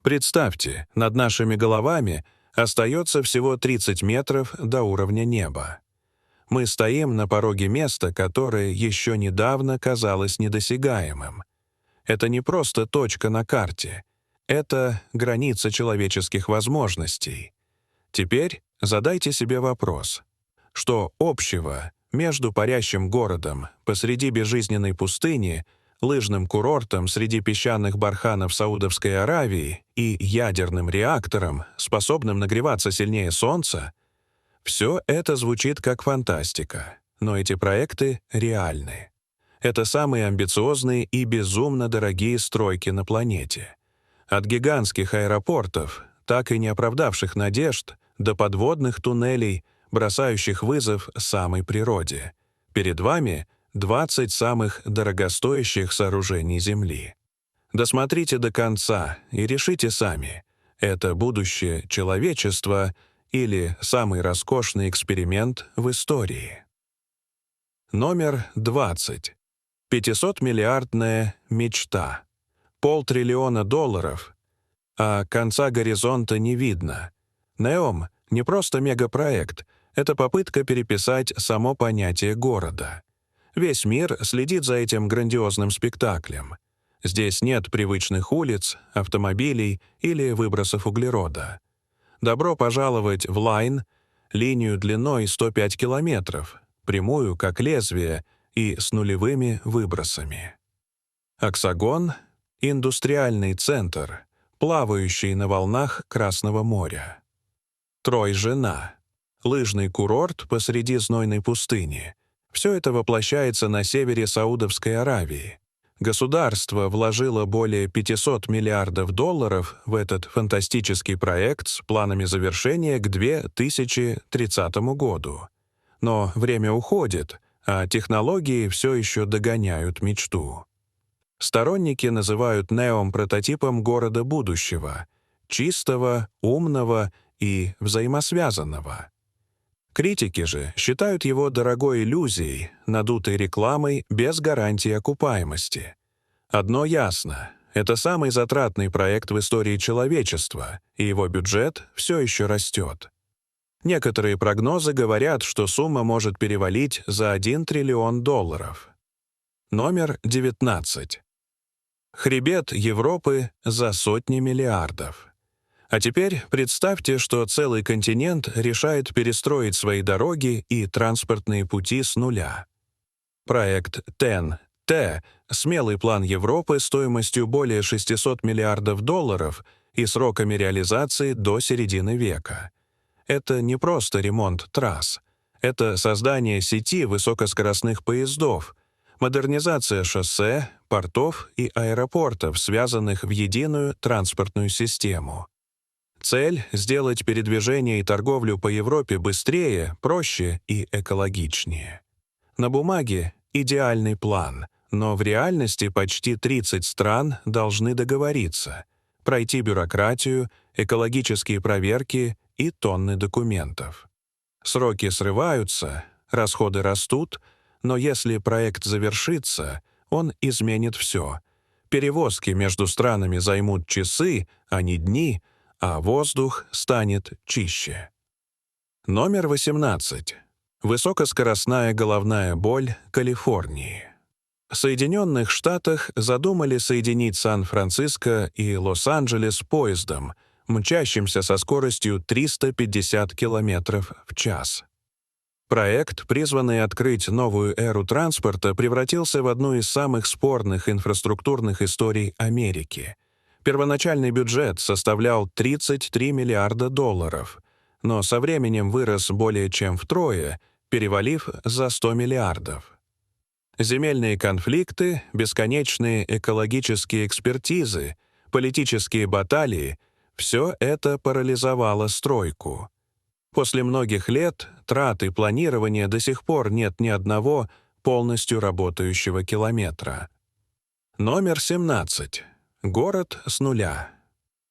Представьте, над нашими головами остается всего 30 метров до уровня неба. Мы стоим на пороге места, которое еще недавно казалось недосягаемым. Это не просто точка на карте. Это граница человеческих возможностей. Теперь задайте себе вопрос. Что общего между парящим городом посреди безжизненной пустыни, лыжным курортом среди песчаных барханов Саудовской Аравии и ядерным реактором, способным нагреваться сильнее Солнца? Все это звучит как фантастика, но эти проекты реальны. Это самые амбициозные и безумно дорогие стройки на планете. От гигантских аэропортов, так и не оправдавших надежд, до подводных туннелей, бросающих вызов самой природе. Перед вами 20 самых дорогостоящих сооружений Земли. Досмотрите до конца и решите сами, это будущее человечества или самый роскошный эксперимент в истории. Номер 20. 500-миллиардная мечта. $500 миллиона, а конца горизонта не видно. NEOM — не просто мегапроект, это попытка переписать само понятие города. Весь мир следит за этим грандиозным спектаклем. Здесь нет привычных улиц, автомобилей или выбросов углерода. Добро пожаловать в Лайн, линию длиной 105 километров, прямую как лезвие и с нулевыми выбросами. Оксагон — индустриальный центр, плавающий на волнах Красного моря. Трой-Жена — лыжный курорт посреди знойной пустыни. Все это воплощается на севере Саудовской Аравии. Государство вложило более $500 миллиардов в этот фантастический проект с планами завершения к 2030 году. Но время уходит, а технологии все еще догоняют мечту. Сторонники называют NEOM прототипом города будущего, чистого, умного и взаимосвязанного. Критики же считают его дорогой иллюзией, надутой рекламой без гарантии окупаемости. Одно ясно — это самый затратный проект в истории человечества, и его бюджет все еще растет. Некоторые прогнозы говорят, что сумма может перевалить за $1 триллион. Номер 19. Хребет Европы за сотни миллиардов. А теперь представьте, что целый континент решает перестроить свои дороги и транспортные пути с нуля. Проект TEN-T — смелый план Европы стоимостью более $600 миллиардов и сроками реализации до середины века. Это не просто ремонт трасс. Это создание сети высокоскоростных поездов, модернизация шоссе, портов и аэропортов, связанных в единую транспортную систему. Цель — сделать передвижение и торговлю по Европе быстрее, проще и экологичнее. На бумаге идеальный план, но в реальности почти 30 стран должны договориться, пройти бюрократию, экологические проверки и тонны документов. Сроки срываются, расходы растут, но если проект завершится, он изменит все. Перевозки между странами займут часы, а не дни, а воздух станет чище. Номер 18. Высокоскоростная головная боль Калифорнии. В Соединенных Штатах задумали соединить Сан-Франциско и Лос-Анджелес поездом, мчащимся со скоростью 350 км в час. Проект, призванный открыть новую эру транспорта, превратился в одну из самых спорных инфраструктурных историй Америки. Первоначальный бюджет составлял $33 миллиарда, но со временем вырос более чем втрое, перевалив за 100 миллиардов. Земельные конфликты, бесконечные экологические экспертизы, политические баталии — все это парализовало стройку. После многих лет трат и планирования до сих пор нет ни одного полностью работающего километра. Номер 17. Город с нуля.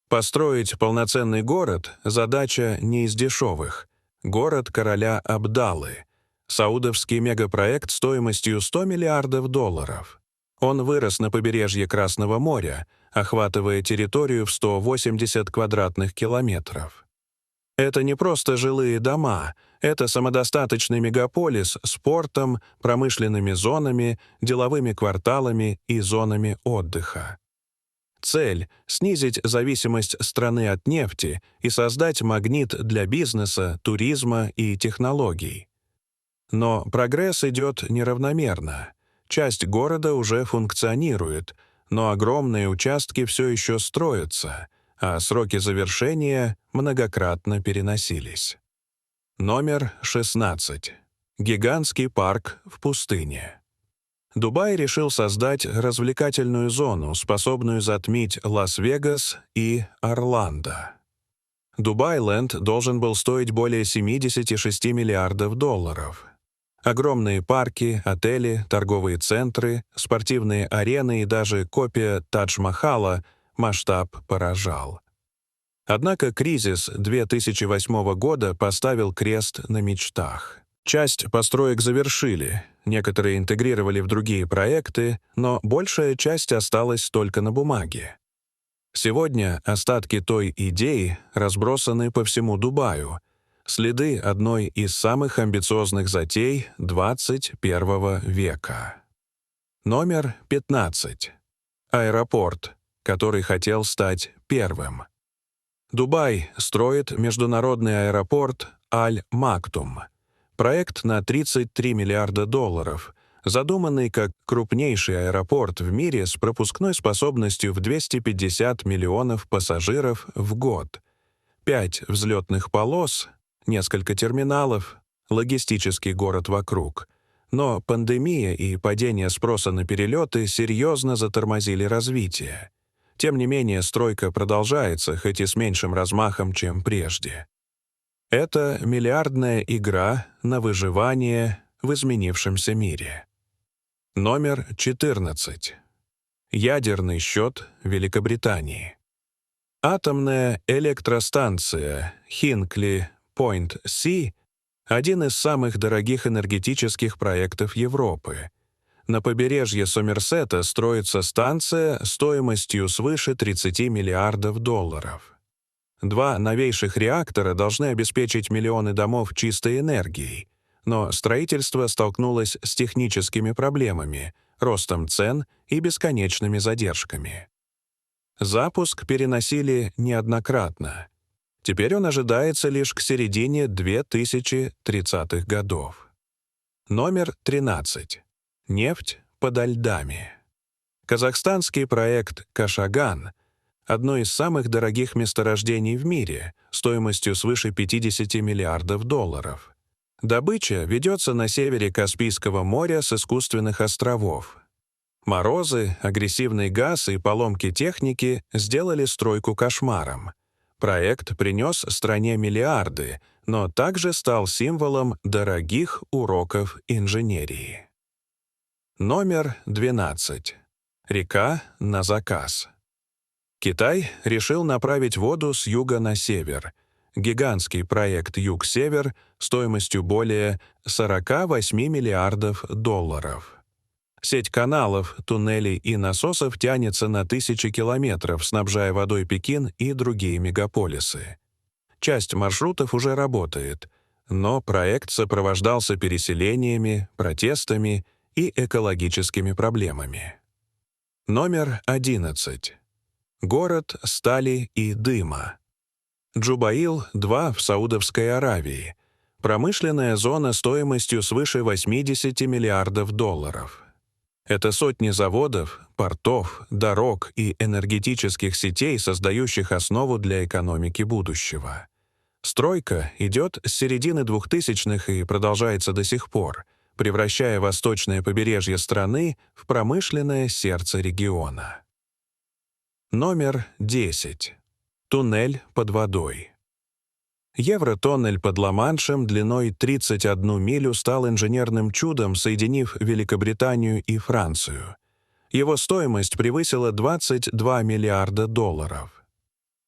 Построить полноценный город — задача не из дешевых. Город короля Абдаллы. Саудовский мегапроект стоимостью $100 миллиардов. Он вырос на побережье Красного моря, охватывая территорию в 180 квадратных километров. Это не просто жилые дома, это самодостаточный мегаполис с портом, промышленными зонами, деловыми кварталами и зонами отдыха. Цель — снизить зависимость страны от нефти и создать магнит для бизнеса, туризма и технологий. Но прогресс идет неравномерно. Часть города уже функционирует, но огромные участки все еще строятся, а сроки завершения многократно переносились. Номер 16. Гигантский парк в пустыне. Дубай решил создать развлекательную зону, способную затмить Лас-Вегас и Орландо. Дубайленд должен был стоить более 76 миллиардов долларов. Огромные парки, отели, торговые центры, спортивные арены и даже копия Тадж-Махала масштаб поражал. Однако кризис 2008 года поставил крест на мечтах. Часть построек завершили, некоторые интегрировали в другие проекты, но большая часть осталась только на бумаге. Сегодня остатки той идеи разбросаны по всему Дубаю, следы одной из самых амбициозных затей 21 века. Номер 15. Аэропорт, который хотел стать первым. Дубай строит международный аэропорт Аль-Мактум. Проект на 33 миллиарда долларов, задуманный как крупнейший аэропорт в мире с пропускной способностью в 250 миллионов пассажиров в год. 5 взлетных полос, несколько терминалов, логистический город вокруг. Но пандемия и падение спроса на перелеты серьезно затормозили развитие. Тем не менее, стройка продолжается, хоть и с меньшим размахом, чем прежде. Это миллиардная игра на выживание в изменившемся мире. Номер 14. Ядерный счет Великобритании. Атомная электростанция Хинкли-Пойнт-Си — один из самых дорогих энергетических проектов Европы. На побережье Сомерсета строится станция стоимостью свыше 30 миллиардов долларов. 2 новейших реактора должны обеспечить миллионы домов чистой энергией, но строительство столкнулось с техническими проблемами, ростом цен и бесконечными задержками. Запуск переносили неоднократно. Теперь он ожидается лишь к середине 2030-х годов. Номер 13. Нефть подо льдами. Казахстанский проект «Кашаган» — одно из самых дорогих месторождений в мире, стоимостью свыше 50 миллиардов долларов. Добыча ведется на севере Каспийского моря с искусственных островов. Морозы, агрессивный газ и поломки техники сделали стройку кошмаром. Проект принес стране миллиарды, но также стал символом дорогих уроков инженерии. Номер 12. Река на заказ. Китай решил направить воду с юга на север. Гигантский проект «Юг-Север» стоимостью более 48 миллиардов долларов. Сеть каналов, туннелей и насосов тянется на тысячи километров, снабжая водой Пекин и другие мегаполисы. Часть маршрутов уже работает, но проект сопровождался переселениями, протестами и экологическими проблемами. Номер 11. Город стали и дыма. Джубаил-2 в Саудовской Аравии. Промышленная зона стоимостью свыше 80 миллиардов долларов. Это сотни заводов, портов, дорог и энергетических сетей, создающих основу для экономики будущего. Стройка идет с середины 2000-х и продолжается до сих пор, превращая восточное побережье страны в промышленное сердце региона. Номер 10. Туннель под водой. Евротоннель под Ла-Маншем длиной 31 милю стал инженерным чудом, соединив Великобританию и Францию. Его стоимость превысила 22 миллиарда долларов.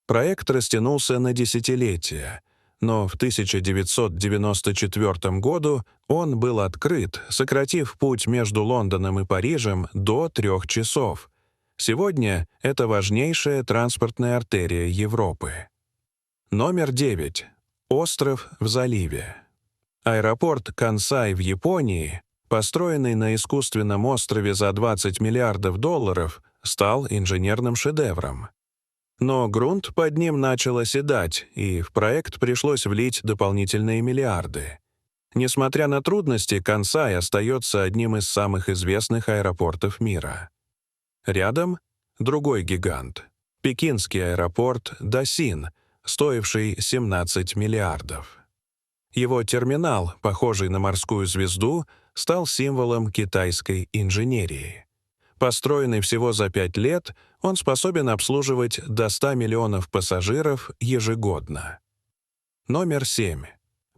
Проект растянулся на десятилетия, но в 1994 году он был открыт, сократив путь между Лондоном и Парижем до 3 часов. Сегодня это важнейшая транспортная артерия Европы. Номер 9. Остров в заливе. Аэропорт Кансай в Японии, построенный на искусственном острове за $20 миллиардов, стал инженерным шедевром. Но грунт под ним начал оседать, и в проект пришлось влить дополнительные миллиарды. Несмотря на трудности, Кансай остается одним из самых известных аэропортов мира. Рядом — другой гигант — пекинский аэропорт Дасин, стоивший 17 миллиардов. Его терминал, похожий на морскую звезду, стал символом китайской инженерии. Построенный всего за 5 лет, он способен обслуживать до 100 миллионов пассажиров ежегодно. Номер 7.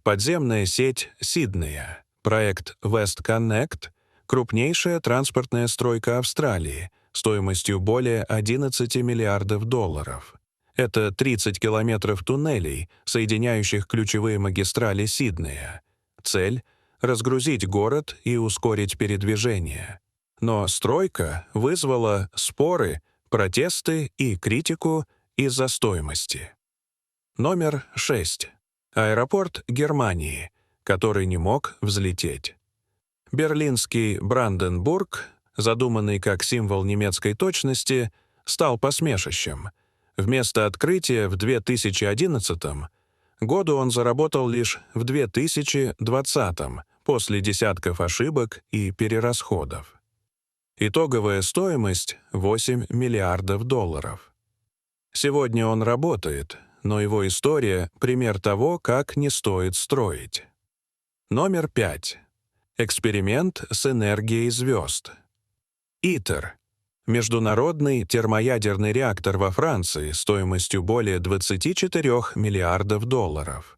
Подземная сеть Сиднея. Проект WestConnect — крупнейшая транспортная стройка Австралии, стоимостью более $11 миллиардов. Это 30 километров туннелей, соединяющих ключевые магистрали Сиднея. Цель — разгрузить город и ускорить передвижение. Но стройка вызвала споры, протесты и критику из-за стоимости. Номер 6. Аэропорт Германии, который не мог взлететь. Берлинский Бранденбург, задуманный как символ немецкой точности, стал посмешищем. Вместо открытия в 2011 году он заработал лишь в 2020, после десятков ошибок и перерасходов. Итоговая стоимость — $8 миллиардов. Сегодня он работает, но его история — пример того, как не стоит строить. Номер 5. Эксперимент с энергией звезд. ИТЕР — международный термоядерный реактор во Франции стоимостью более $24 миллиардов.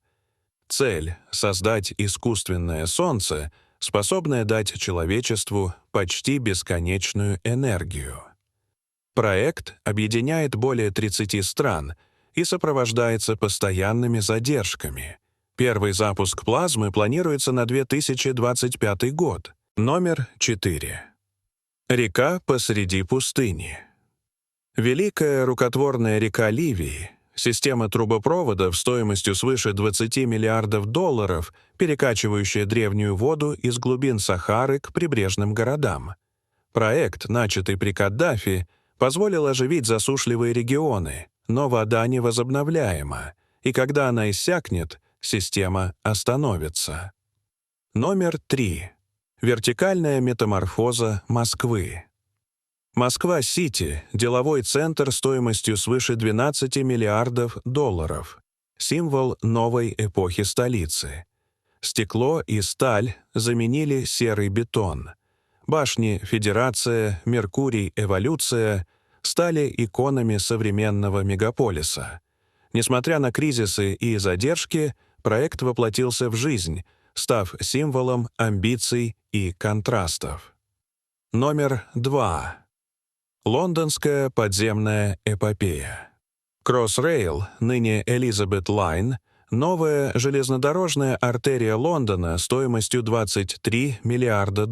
Цель — создать искусственное Солнце, способное дать человечеству почти бесконечную энергию. Проект объединяет более 30 стран и сопровождается постоянными задержками. Первый запуск плазмы планируется на 2025 год. Номер 4. Река посреди пустыни. Великая рукотворная река Ливии, система трубопроводов стоимостью свыше $20 миллиардов, перекачивающая древнюю воду из глубин Сахары к прибрежным городам. Проект, начатый при Каддафи, позволил оживить засушливые регионы, но вода невозобновляема, и когда она иссякнет, система остановится. Номер 3. Вертикальная метаморфоза Москвы. Москва-Сити — деловой центр стоимостью свыше $12 миллиардов, символ новой эпохи столицы. Стекло и сталь заменили серый бетон. Башни «Федерация», «Меркурий», «Эволюция» стали иконами современного мегаполиса. Несмотря на кризисы и задержки, проект воплотился в жизнь, став символом амбиций и контрастов. Номер 2. Лондонская подземная эпопея. Crossrail, ныне Elizabeth Line, новая железнодорожная артерия Лондона стоимостью $23 миллиарда.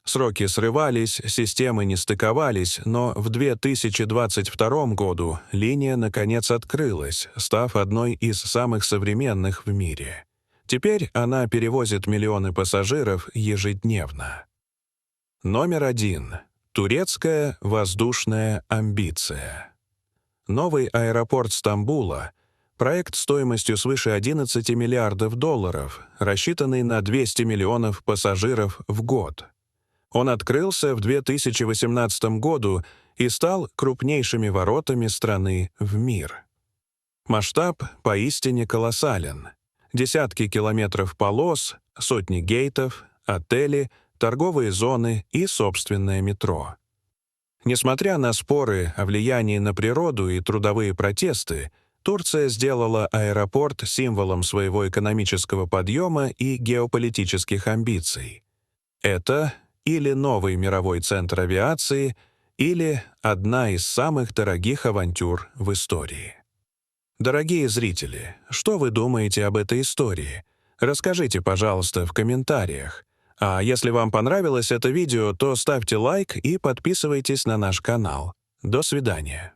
Сроки срывались, системы не стыковались, но в 2022 году линия наконец открылась, став одной из самых современных в мире. Теперь она перевозит миллионы пассажиров ежедневно. Номер 1. Турецкая воздушная амбиция. Новый аэропорт Стамбула — проект стоимостью свыше $11 миллиардов, рассчитанный на 200 миллионов пассажиров в год. Он открылся в 2018 году и стал крупнейшими воротами страны в мир. Масштаб поистине колоссален. Десятки километров полос, сотни гейтов, отели, торговые зоны и собственное метро. Несмотря на споры о влиянии на природу и трудовые протесты, Турция сделала аэропорт символом своего экономического подъема и геополитических амбиций. Это или новый мировой центр авиации, или одна из самых дорогих авантюр в истории. Дорогие зрители, что вы думаете об этой истории? Расскажите, пожалуйста, в комментариях. А если вам понравилось это видео, то ставьте лайк и подписывайтесь на наш канал. До свидания.